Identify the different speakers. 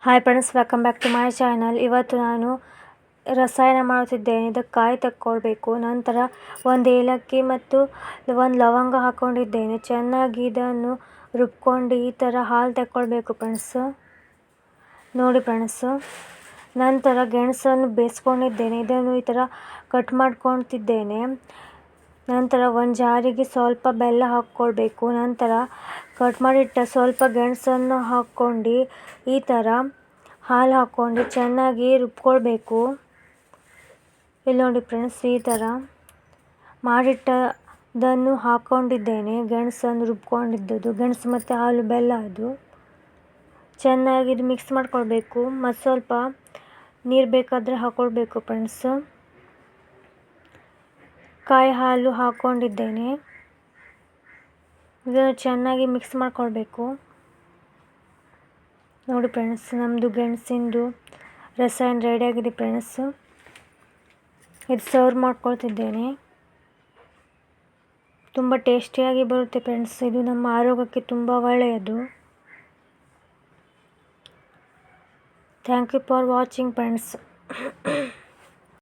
Speaker 1: Hi friends, welcome back to my channel. ಇವತ್ತು ನಾನು ರಸಾಯನ ಮಾಡುತ್ತಿದ್ದೇನೆ. ಇದಕ್ಕೆ ಕಾಯಿ ತಕ್ಕೊಳ್ಬೇಕು. ನಂತರ ಒಂದು ಏಲಕ್ಕಿ ಮತ್ತು ಒಂದು ಲವಂಗ ಹಾಕ್ಕೊಂಡಿದ್ದೇನೆ. ಚೆನ್ನಾಗಿ ಇದನ್ನು ರುಬ್ಕೊಂಡು ಈ ಥರ ಹಾಲು ತಕ್ಕೊಳ್ಬೇಕು ಫ್ರೆಂಡ್ಸ್. ನೋಡಿ ಫ್ರೆಂಡ್ಸು, ನಂತರ ಗೆಣಸನ್ನು ಬೇಯಿಸ್ಕೊಂಡಿದ್ದೇನೆ. ಇದನ್ನು ಈ ಥರ ಕಟ್ ಮಾಡ್ಕೊತಿದ್ದೇನೆ. ನಂತರ ಒಂದು ಜಾರಿಗೆ ಸ್ವಲ್ಪ ಬೆಲ್ಲ ಹಾಕ್ಕೊಳ್ಬೇಕು. ನಂತರ ಕಟ್ ಮಾಡಿಟ್ಟ ಸ್ವಲ್ಪ ಗೆಣಸನ್ನು ಹಾಕ್ಕೊಂಡು ಈ ಥರ ಹಾಲು ಹಾಕ್ಕೊಂಡು ಚೆನ್ನಾಗಿ ರುಬ್ಕೊಳ್ಬೇಕು. ಇಲ್ಲಿ ನೋಡಿ ಫ್ರೆಂಡ್ಸ್, ಈ ಥರ ಮಾಡಿಟ್ಟದನ್ನು ಹಾಕ್ಕೊಂಡಿದ್ದೇನೆ. ಗೆಣಸನ್ನು ರುಬ್ಕೊಂಡಿದ್ದದು, ಗೆಣಸು ಮತ್ತು ಹಾಲು ಬೆಲ್ಲ ಅದು ಚೆನ್ನಾಗಿ ಇದು ಮಿಕ್ಸ್ ಮಾಡ್ಕೊಳ್ಬೇಕು. ಮತ್ತು ಸ್ವಲ್ಪ ನೀರು ಬೇಕಾದರೆ ಹಾಕ್ಕೊಳ್ಬೇಕು ಫ್ರೆಂಡ್ಸ್. ಕಾಯಿ ಹಾಲು ಹಾಕ್ಕೊಂಡಿದ್ದೇನೆ. ಇದನ್ನು ಚೆನ್ನಾಗಿ ಮಿಕ್ಸ್ ಮಾಡ್ಕೊಳ್ಬೇಕು. ನೋಡಿ ಫ್ರೆಂಡ್ಸ್, ನಮ್ಮದು ಗೆಣಸಿಂದು ರಸಾಯನ ರೆಡಿಯಾಗಿದೆ ಫ್ರೆಂಡ್ಸ್. ಇದು ಸರ್ವ್ ಮಾಡ್ಕೊಳ್ತಿದ್ದೇನೆ. ತುಂಬ ಟೇಸ್ಟಿಯಾಗಿ ಬರುತ್ತೆ ಫ್ರೆಂಡ್ಸ್. ಇದು ನಮ್ಮ ಆರೋಗ್ಯಕ್ಕೆ ತುಂಬ ಒಳ್ಳೆಯದು. Thank you for watching friends.